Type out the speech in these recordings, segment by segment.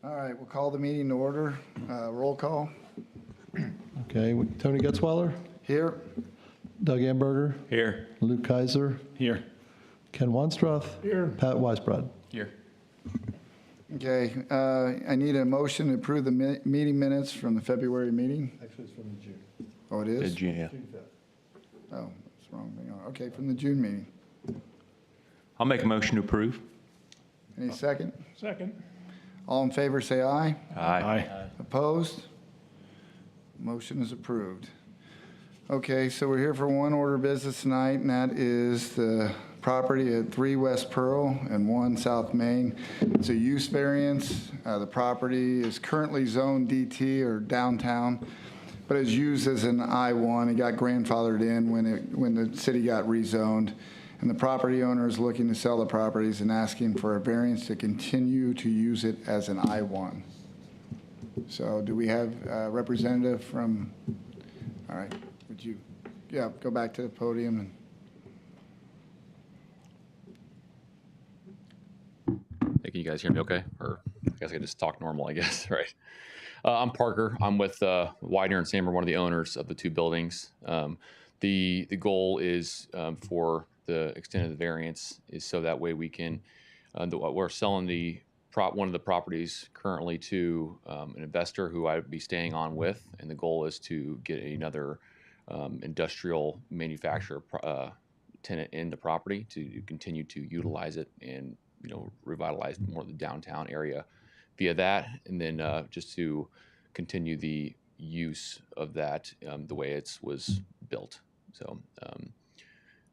All right, we'll call the meeting to order. Roll call. Okay, Tony Gutzweiler, Here. Doug Amberger, Here. Luke Kaiser, Here. Ken Wanstroth, Here. Pat Weisbrod. Here. Okay, I need a motion to approve the meeting minutes from the February meeting. Actually, it's from June. Oh, it is? Yeah. Oh, that's the wrong thing. Okay, from the June meeting. I'll make a motion to approve. Any second? Second. All in favor, say aye. Aye. Opposed? Motion is approved. Okay, so we're here for one order of business tonight, and that is the property at 3 West Pearl and 1 South Main. It's a use variance. The property is currently zoned DT or downtown, but is used as an I-1. It got grandfathered in when the city got rezoned. And the property owner is looking to sell the properties and asking for a variance to continue to use it as an I-1. So do we have a representative from, all right, would you, go back to the podium and. Hey, can you guys hear me okay? Or I guess I could just talk normal, I guess, right? I'm Parker. I'm with Widener and Sammer, one of the owners of the two buildings. The goal is for the extent of the variance is so that way we can, we're selling one of the properties currently to an investor who I'd be staying on with, and the goal is to get another industrial manufacturer tenant in the property to continue to utilize it and revitalize more of the downtown area via that, and then just to continue the use of that the way it was built. So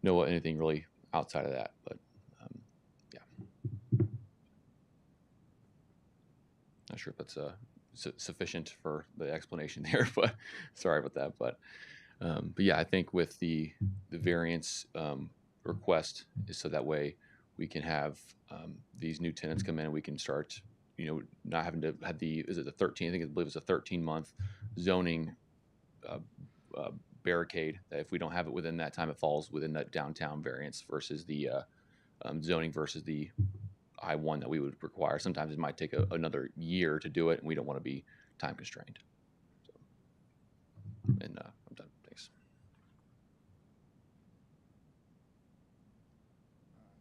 no anything really outside of that, but yeah. Not sure if that's sufficient for the explanation there, but sorry about that. But yeah, I think with the variance request is so that way we can have these new tenants come in and we can start, not having to have I believe it's a 13-month zoning barricade, that if we don't have it within that time, it falls within that downtown variance versus the zoning versus the I-1 that we would require. Sometimes it might take another year to do it, and we don't want to be time constrained. So, and I'm done. Thanks.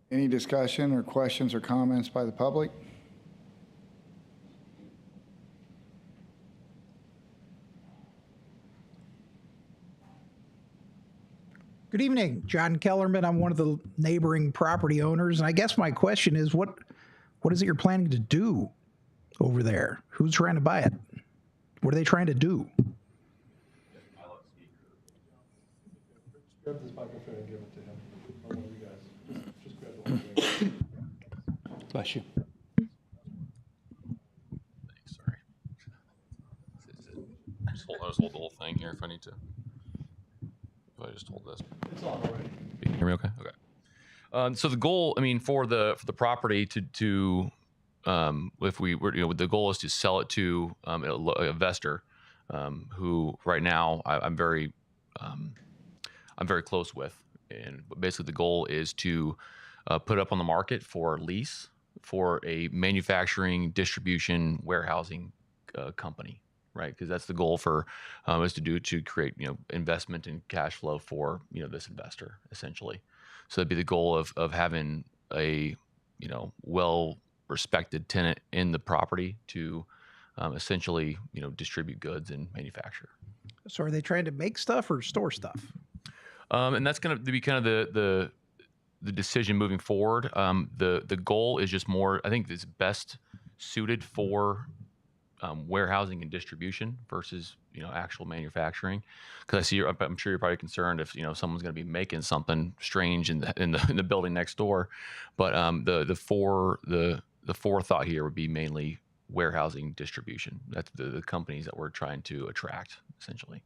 Any discussion or questions or comments by the public? Good evening, John Kellerman. I'm one of the neighboring property owners, and I guess my question is, what is it you're planning to do over there? Who's trying to buy it? What are they trying to do? Grab this microphone and give it to him. Or one of you guys. Just grab the one. Bless you. Thanks. Sorry. Just hold the whole thing here if I need to. If I just hold this. It's on already. You can hear me okay? Okay. So the goal, for the property to if we were, the goal is to sell it to an investor who right now I'm very close with, and basically the goal is to put up on the market for lease for a manufacturing, distribution, warehousing company. Right, because that's the goal for is to create investment and cash flow for this investor essentially. So that'd be the goal of having a well respected tenant in the property to essentially distribute goods and manufacture. So are they trying to make stuff or store stuff? And that's going to be kind of the decision moving forward. The goal is just more. I think it's best suited for warehousing and distribution versus actual manufacturing, because I see I'm sure you're probably concerned if someone's going to be making something strange in the building next door, but the forethought here would be mainly warehousing distribution. That's the companies that we're trying to attract essentially,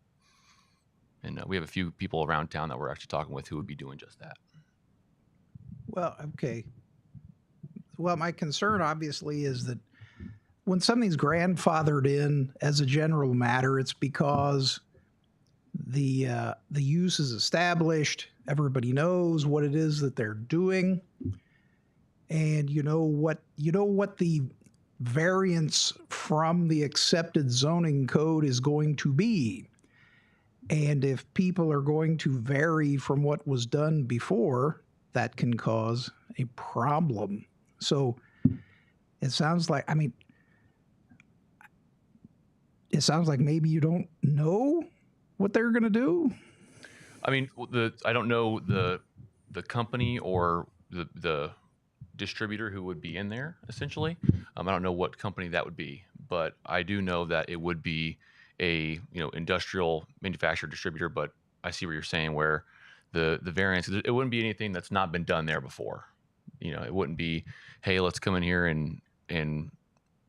and we have a few people around town that we're actually talking with who would be doing just that. Well, okay. Well, my concern obviously is that when something's grandfathered in as a general matter, it's because the use is established. Everybody knows what it is that they're doing, and you know what the variance from the accepted zoning code is going to be. And if people are going to vary from what was done before, that can cause a problem. So it sounds like, I mean, it sounds like maybe you don't know what they're going to do. I mean, I don't know the company or the distributor who would be in there, essentially. I don't know what company that would be, but I do know that it would be a industrial manufacturer distributor. But I see what you're saying, where the variance, it wouldn't be anything that's not been done there before. It wouldn't be, hey, let's come in here and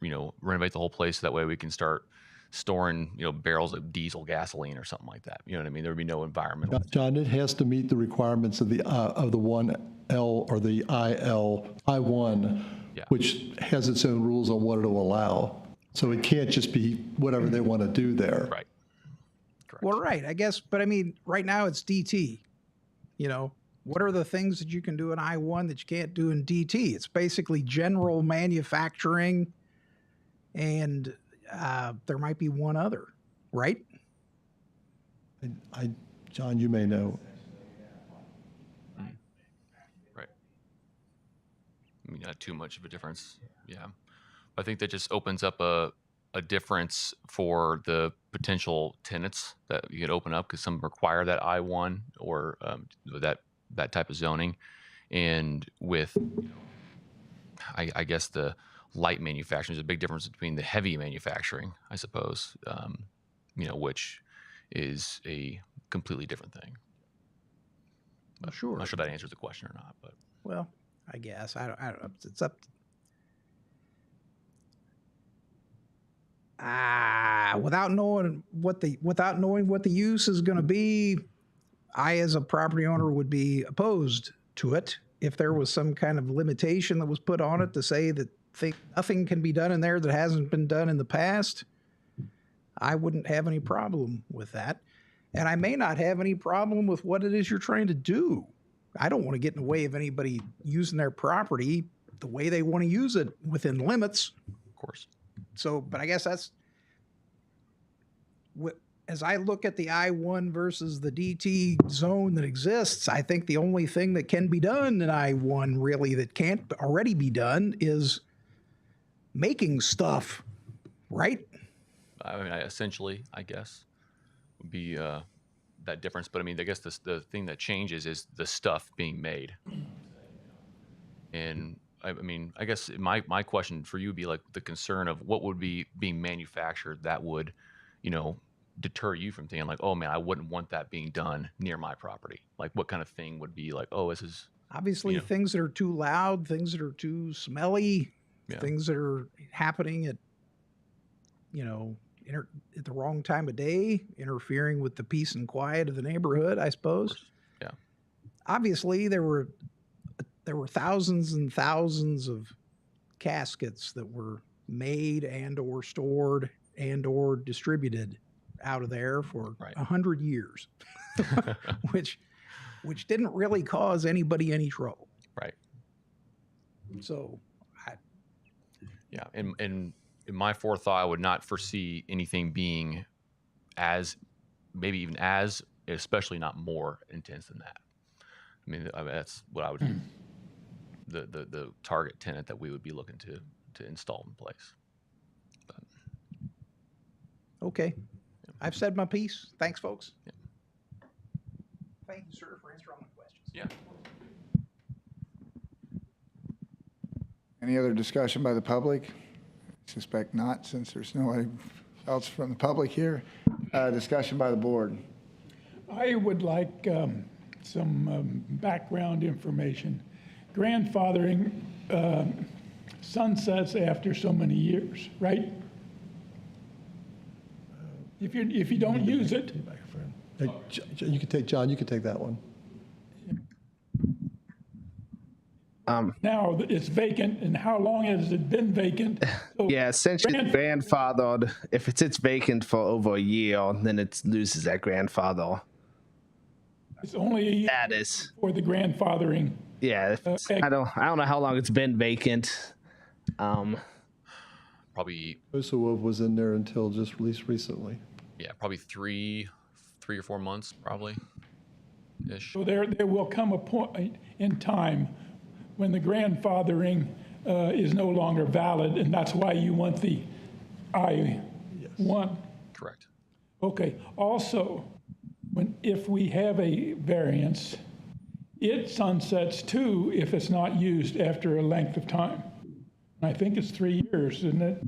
renovate the whole place so that way we can start storing barrels of diesel gasoline or something like that. You know what I mean? There would be no environmental. John, it has to meet the requirements of the 1L or the I1, Yeah. which has its own rules on what it'll allow. So it can't just be whatever they want to do there. Right. Correct. Well, right, I guess, but I mean, right now it's DT. What are the things that you can do in I-1 that you can't do in DT? It's basically general manufacturing, and there might be one other, right? John, you may know. Right. I mean, not too much of a difference. Yeah. I think that just opens up a difference for the potential tenants that you could open up, because some require that I-1 or that type of zoning. And with, I guess, the light manufacturing, there's a big difference between the heavy manufacturing, I suppose, which is a completely different thing. But Sure. I'm not sure that answers the question or not, but. Well, I guess I don't know. It's up. Without knowing what the use is going to be, I, as a property owner, would be opposed to it if there was some kind of limitation that was put on it to say that nothing can be done in there that hasn't been done in the past. I wouldn't have any problem with that. And I may not have any problem with what it is you're trying to do. I don't want to get in the way of anybody using their property the way they want to use it within limits. Of course. So, but I guess that's as I look at the I-1 versus the DT zone that exists, I think the only thing that can be done in I-1 really that can't already be done is making stuff, right? I mean, essentially, I guess, would be that difference. But I mean, I guess the thing that changes is the stuff being made. And I mean, I guess my question for you would be like the concern of what would be being manufactured that would, deter you from thinking like, oh man, I wouldn't want that being done near my property. Like what kind of thing would be like, oh, this is Obviously, things that are too loud, things that are too smelly, Yeah. things that are happening at, at the wrong time of day, interfering with the peace and quiet of the neighborhood, I suppose. Yeah. Obviously, there were thousands and thousands of caskets that were made and or stored and or distributed out of there for Right. 100 years, which didn't really cause anybody any trouble. Right. So, Yeah. And in my forethought, I would not foresee anything being maybe even especially not more intense than that. I mean, that's what I would, the target tenant that we would be looking to install in place. But, okay. I've said my piece. Thanks, folks. Yeah. Thank you, sir, for answering all my questions. yeah. Any other discussion by the public? I suspect not, since there's nobody else from the public here. Discussion by the board. I would like some background information. Grandfathering sunsets after so many years, right? If you don't use it, Hey, you can take, John, you can take that one. now it's vacant, and how long has it been vacant? So Yeah, essentially grandfathered. If it sits vacant for over a year, then it loses that grandfather It's only a year status. for the grandfathering. Yeah, I don't know how long it's been vacant. Probably probably, Osawov was in there until just released recently. yeah, probably three or 4 months, probably, ish. So there will come a point in time when the grandfathering is no longer valid, and that's why you want the I-1. Correct. Okay, also, if we have a variance, it sunsets too if it's not used after a length of time. I think it's 3 years, isn't it?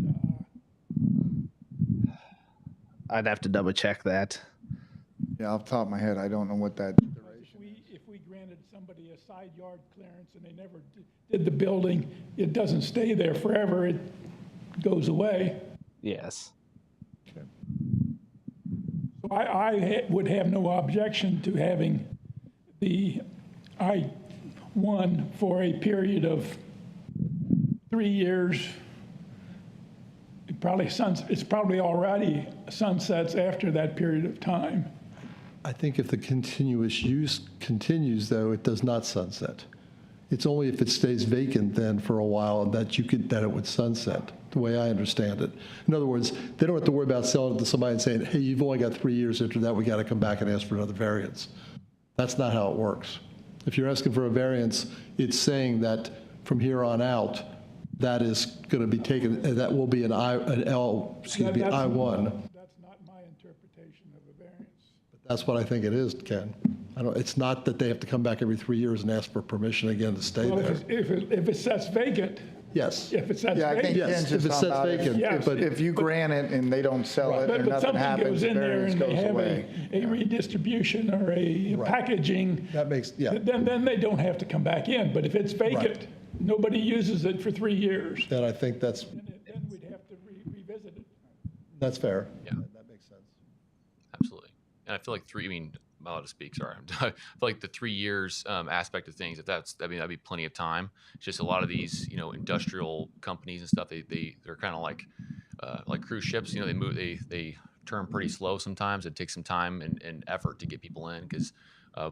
I'd have to double check that. Yeah, off the top of my head, I don't know what that, If we granted somebody a side yard clearance and they never did the building, it doesn't stay there forever, it goes away. Yes. So I would have no objection to having the I-1 for a period of 3 years. It's probably already sunsets after that period of time. I think if the continuous use continues, though, it does not sunset. It's only if it stays vacant then for a while that it would sunset, the way I understand it. In other words, they don't have to worry about selling it to somebody and saying, hey, you've only got 3 years after that, we got to come back and ask for another variance. That's not how it works. If you're asking for a variance, it's saying that from here on out, that is going to be taken, that will be an I-1. That's not my interpretation of a variance. That's what I think it is, Ken. It's not that they have to come back every 3 years and ask for permission again to stay Well, there. if it sets vacant, Yes. if it sets yeah, I think vacant. Yes, Ken's if just it talking sets about vacant, Yes. but if you grant it and they don't sell it or But nothing something happens, goes the in there variance and they goes have away. a redistribution or a packaging, that makes, yeah, then they don't have to come back in. But if it's vacant, nobody uses it for 3 years, then I think that's then we'd have to revisit it. fair. Yeah. That makes sense. Absolutely. And I feel like I'm allowed to speak, sorry. I feel like the 3 years aspect of things, that'd be plenty of time. It's just a lot of these, industrial companies and stuff, they're kind of like cruise ships, they turn pretty slow sometimes. It takes some time and effort to get people in because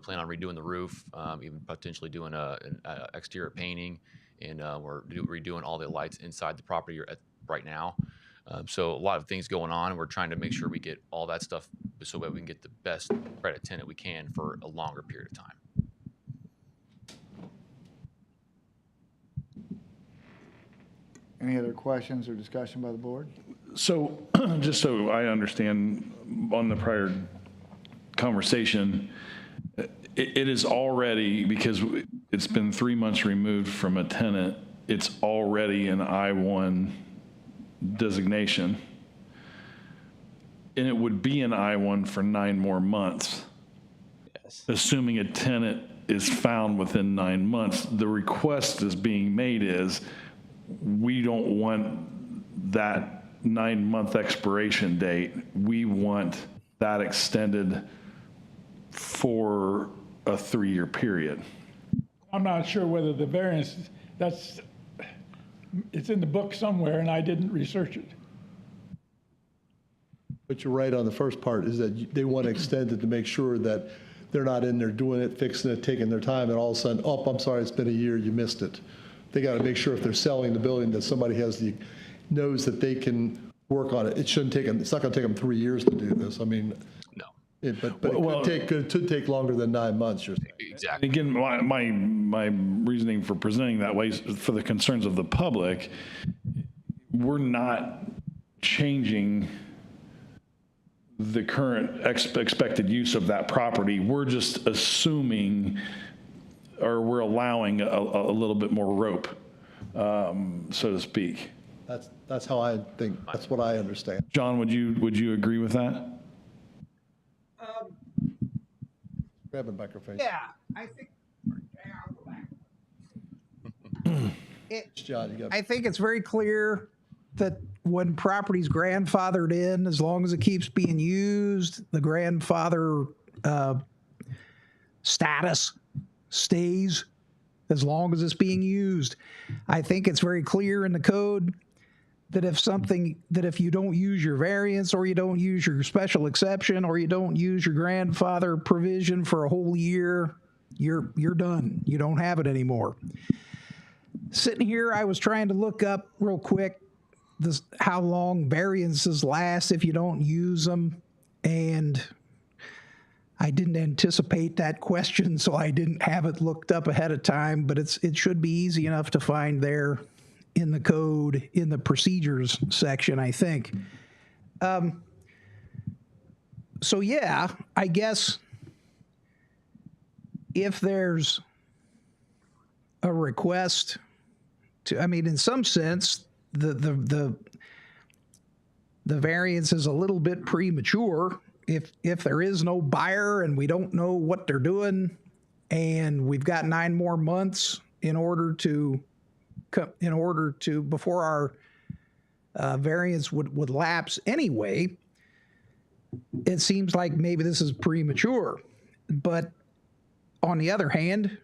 plan on redoing the roof, even potentially doing an exterior painting, and we're redoing all the lights inside the property right now. So a lot of things going on, and we're trying to make sure we get all that stuff so that we can get the best credit tenant we can for a longer period of time. Any other questions or discussion by the board? So, just so I understand on the prior conversation, it is already, because it's been 3 months removed from a tenant, it's already an I-1 designation. And it would be an I-1 for 9 more months. Yes. Assuming a tenant is found within 9 months. The request is being made is, we don't want that 9-month expiration date. We want that extended for a 3-year period. I'm not sure whether the variance, it's in the book somewhere and I didn't research it. But you're right on the first part, is that they want to extend it to make sure that they're not in there doing it, fixing it, taking their time, and all of a sudden, oh, I'm sorry, it's been a year, you missed it. They got to make sure if they're selling the building that somebody knows that they can work on it. It's not going to take them 3 years to do this. I mean, No, but it could take longer than 9 months, you're saying. exactly. Again, my reasoning for presenting that way is for the concerns of the public. We're not changing the current expected use of that property. We're just assuming, or we're allowing a little bit more rope, so to speak. That's how I think, that's what I understand. John, would you agree with that? Grab a microphone. Yeah, I think. I'll go back. John, you got. I think it's very clear that when property's grandfathered in, as long as it keeps being used, the grandfather status stays as long as it's being used. I think it's very clear in the code that if you don't use your variance, or you don't use your special exception, or you don't use your grandfather provision for a whole year, you're done. You don't have it anymore. Sitting here, I was trying to look up real quick how long variances last if you don't use them. And I didn't anticipate that question, so I didn't have it looked up ahead of time, but it should be easy enough to find there in the code, in the procedures section, I think. So yeah, I guess if there's a request to, I mean, in some sense, the variance is a little bit premature if there is no buyer and we don't know what they're doing, and we've got 9 more months in order to before our variance would lapse anyway. It seems like maybe this is premature, but on the other hand,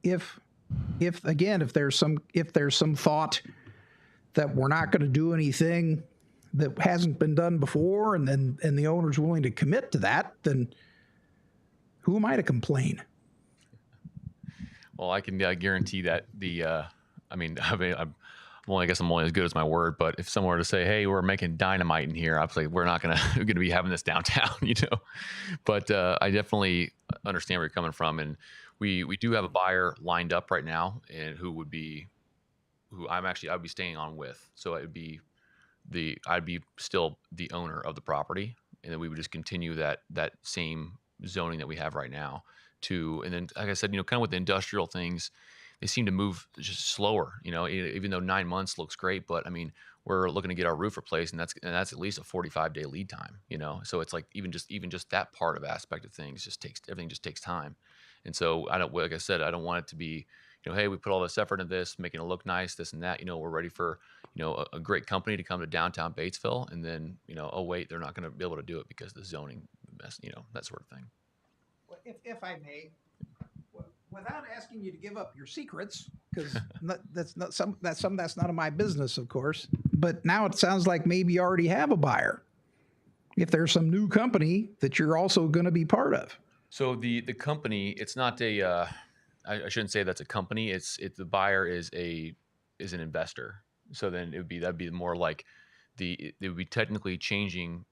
if there's some thought that we're not going to do anything that hasn't been done before, and the owner's willing to commit to that, then who am I to complain? Well, I can guarantee that I guess I'm only as good as my word, but if someone were to say, "Hey, we're making dynamite in here," I'd say we're not gonna be having this downtown, you know. But I definitely understand where you're coming from, and we do have a buyer lined up right now, and who I'd be staying on with. So I'd be still the owner of the property, and then we would just continue that same zoning that we have right now. And then, like I said, kind of with the industrial things, they seem to move just slower, even though 9 months looks great, but I mean, we're looking to get our roof replaced, and that's at least a 45-day lead time, so it's like even just that part of aspect of things everything just takes time. And so like I said, I don't want it to be, hey, we put all this effort into this, making it look nice, this and that, we're ready for, a great company to come to downtown Batesville, and then, oh wait, they're not going to be able to do it because of the zoning mess, that sort of thing. If I may, without asking you to give up your secrets, because that's none of my business, of course. But now it sounds like maybe you already have a buyer. If there's some new company that you're also going to be part of. So the company, it's not I shouldn't say that's a company. The buyer is an investor. So then that'd be more like they would be technically changing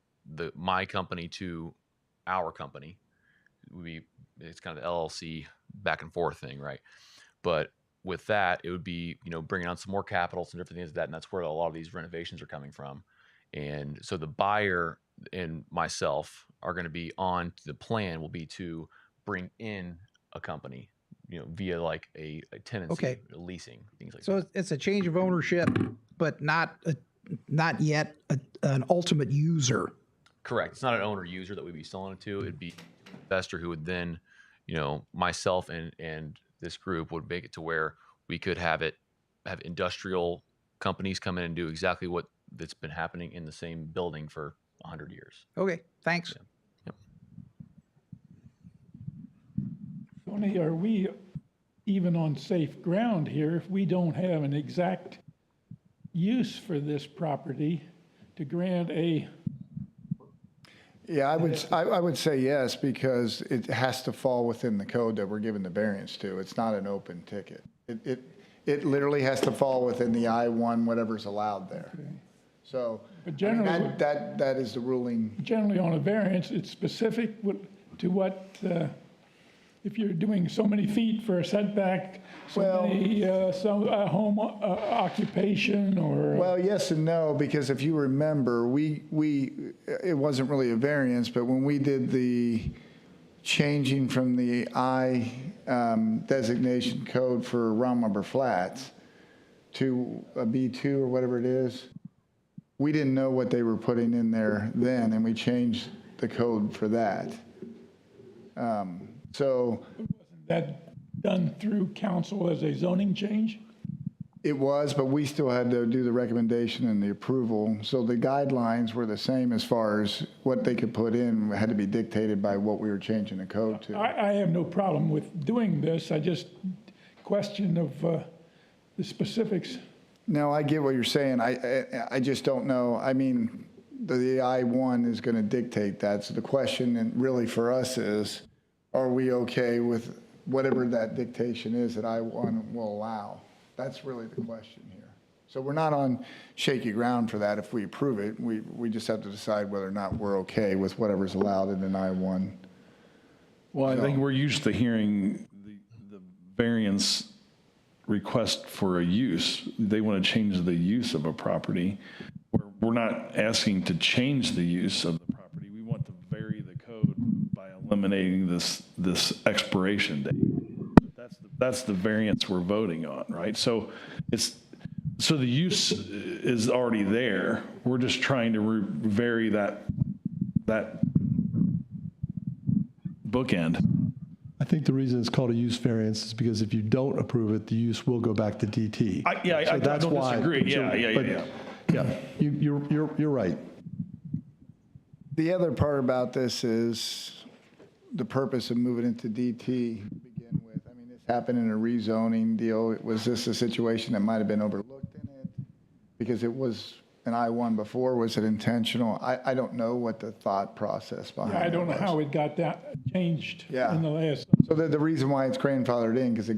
my company to our company. It's kind of the LLC back and forth thing, right? But with that, it would be, bringing on some more capital, some different things like that. And that's where a lot of these renovations are coming from. And so the buyer and myself are going to be the plan will be to bring in a company, via like a tenancy, leasing, things like that. So it's a change of ownership, but not yet an ultimate user. Correct. It's not an owner user that we'd be selling it to. It'd be an investor who would then, myself and this group would make it to where we could have industrial companies come in and do exactly what that's been happening in the same building for 100 years. Okay, thanks. Yeah. Tony, are we even on safe ground here if we don't have an exact use for this property to grant a? Yeah, I would say yes, because it has to fall within the code that we're giving the variance to. It's not an open ticket. It literally has to fall within the I-1, whatever's allowed there. Okay. So But generally, that is the ruling. generally on a variance, it's specific to what, if you're doing so many feet for a setback, some home occupation or. Well, yes and no, because if you remember, it wasn't really a variance, but when we did the changing from the I designation code for Round Lumber Flats to a B2 or whatever it is, we didn't know what they were putting in there then, and we changed the code for that. So Wasn't that done through council as a zoning change? it was, but we still had to do the recommendation and the approval. So the guidelines were the same as far as what they could put in, had to be dictated by what we were changing the code to. I have no problem with doing this. I just question of the specifics. No, I get what you're saying. I just don't know. I mean, the I-1 is going to dictate that. So the question and really for us is, are we okay with whatever that dictation is that I-1 will allow? That's really the question here. So we're not on shaky ground for that if we approve it. We just have to decide whether or not we're okay with whatever's allowed in an I-1. Well, I think we're used to hearing the variance request for a use. They want to change the use of a property. We're not asking to change the use of the property. We want to vary the code by eliminating this expiration date. That's the variance we're voting on, right? So the use is already there. We're just trying to vary that bookend. I think the reason it's called a use variance is because if you don't approve it, the use will go back to DT. I So that's don't why- disagree. so- Yeah. but- Yeah, you're right. The other part about this is the purpose of moving into DT to begin with. I mean, this happened in a rezoning deal. Was this a situation that might have been overlooked in it? Because it was an I-1 before, was it intentional? I don't know what the thought process behind it I don't know was. how it got that changed Yeah. in the last. So the reason why it's grandfathered in, because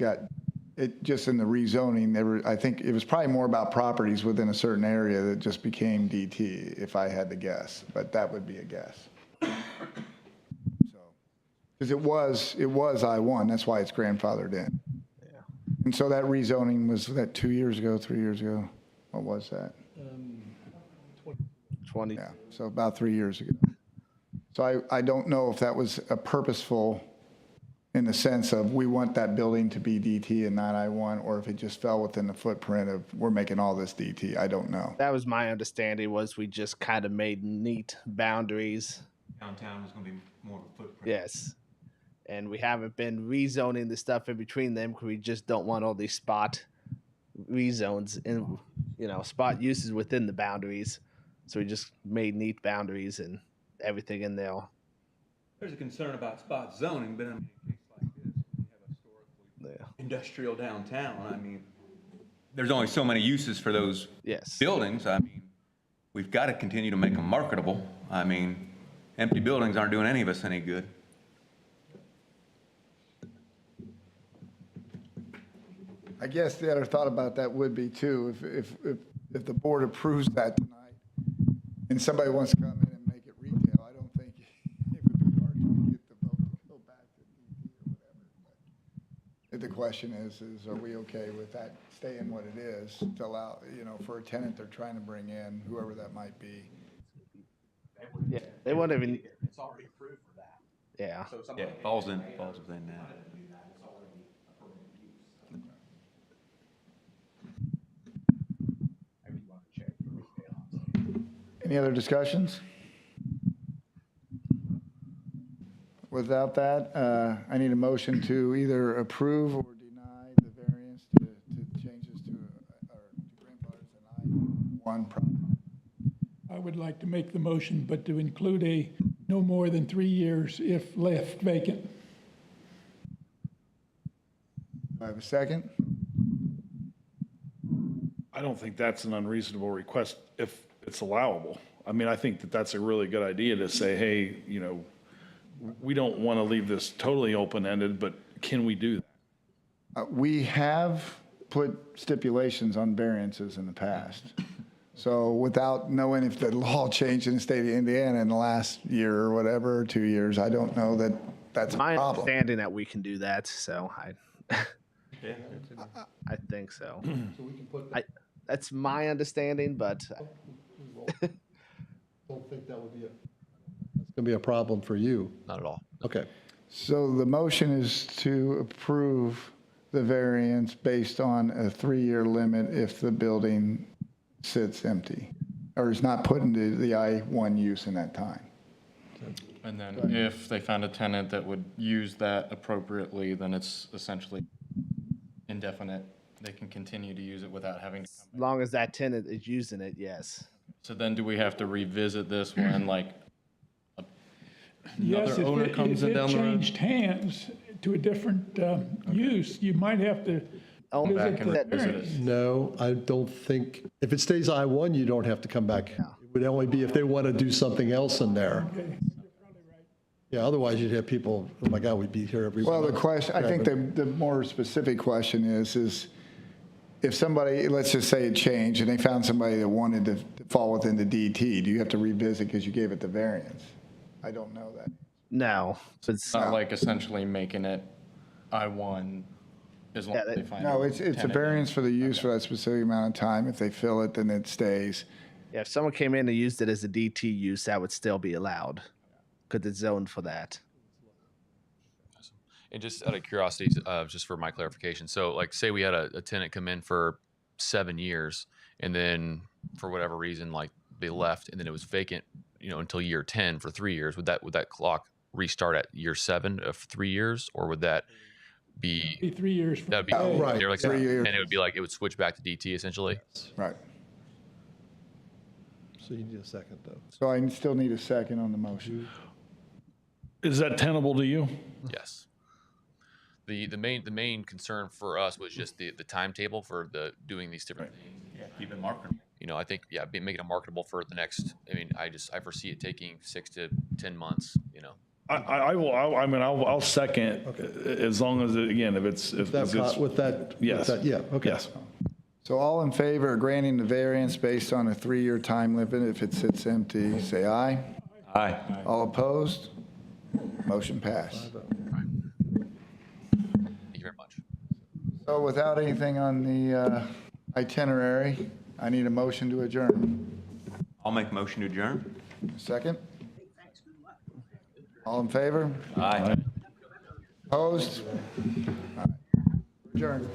it just in the rezoning, I think it was probably more about properties within a certain area that just became DT, if I had to guess, but that would be a guess. So, because it was I-1, that's why it's grandfathered in. And so that rezoning was that 2 years ago, 3 years ago? What was that? 20. Yeah, so about 3 years ago. So I don't know if that was a purposeful in the sense of we want that building to be DT and not I-1, or if it just fell within the footprint of we're making all this DT. I don't know. That was my understanding. Was we just kind of made neat boundaries. Downtown is going to be more of a footprint. Yes. And we haven't been rezoning the stuff in between them because we just don't want all these spot rezones and, spot uses within the boundaries. So we just made neat boundaries and everything in there. There's a concern about spot zoning, but I mean, in a case like this, we have a historically Yeah. industrial downtown. I mean, there's only so many uses for those Yes. buildings. I mean, we've got to continue to make them marketable. I mean, empty buildings aren't doing any of us any good. I guess the other thought about that would be too, if the board approves that tonight and somebody wants to come in and make it retail, I don't think it would be hard to get the vote to go back to DT or whatever. But the question is are we okay with that staying what it is to allow, for a tenant they're trying to bring in, whoever that might be? Yeah. They won't even. It's already approved for that. Yeah. So Yeah, somebody. it falls within that. Maybe you want to check for retail. Any other discussions? Without that, I need a motion to either approve or deny the variance to changes to grandfathers and I-1 property. I would like to make the motion, but to include a no more than 3 years if left vacant. Do I have a second? I don't think that's an unreasonable request if it's allowable. I mean, I think that that's a really good idea to say, hey, we don't want to leave this totally open-ended, but can we do that? We have put stipulations on variances in the past. So without knowing if the law changed in the state of Indiana in the last year or whatever, or 2 years, I don't know that that's a My problem. understanding that we can do that, so Yeah. I think so. That's my understanding, but Don't think that would be that's going to be a problem for you. Not at all. Okay. So the motion is to approve the variance based on a 3-year limit if the building sits empty or is not put into the I-1 use in that time. And then if they found a tenant that would use that appropriately, then it's essentially indefinite. They can continue to use it without having to come as long as that tenant is using it, yes. So then do we have to revisit this when Yes, another owner if comes in it down the road? changed hands to a different use, you might have to Oh, visit Back and the revisit it. variance. No, I don't think, if it stays I-1, you don't have to come back. It would only be if they want to do something else in there. Okay. Yeah, otherwise you'd have people, oh my God, we'd be here every Well, the month. question, I think the more specific question is if somebody, let's just say it changed and they found somebody that wanted to fall within the DT, do you have to revisit because you gave it the variance? I don't know that. No, it's It's not like essentially making it I-1 as long Yeah, as they find. No, it's a tenant. variance for the use for that specific amount of time. If they fill it, then it stays. yeah. If someone came in and used it as a DT use, that would still be allowed because it's zoned for that. And just out of curiosity, just for my clarification, so like say we had a tenant come in for 7 years and then for whatever reason, like they left and then it was vacant, until year 10 for 3 years, would that clock restart at year 7 of 3 years, or would that be, Be 3 years from that'd be, today. right. they're like, 3 years. and it would be like, it would switch back to DT essentially? Right. So you need a second, though. So I still need a second on the motion. Is that tenable to you? Yes. The main concern for us was just the timetable for doing these different things. Yeah, keep it marketable. I think, making it marketable for the next, I foresee it taking 6 to 10 months, I'll second as long as, again, if it's. With that, Yes. yeah, okay. Yes. So all in favor of granting the variance based on a 3-year time limit if it sits empty, say aye. Aye. All opposed? Motion passed. Thank you very much. So without anything on the itinerary, I need a motion to adjourn. I'll make a motion to adjourn. Second? All in favor? Aye. Opposed? All right. Adjourn.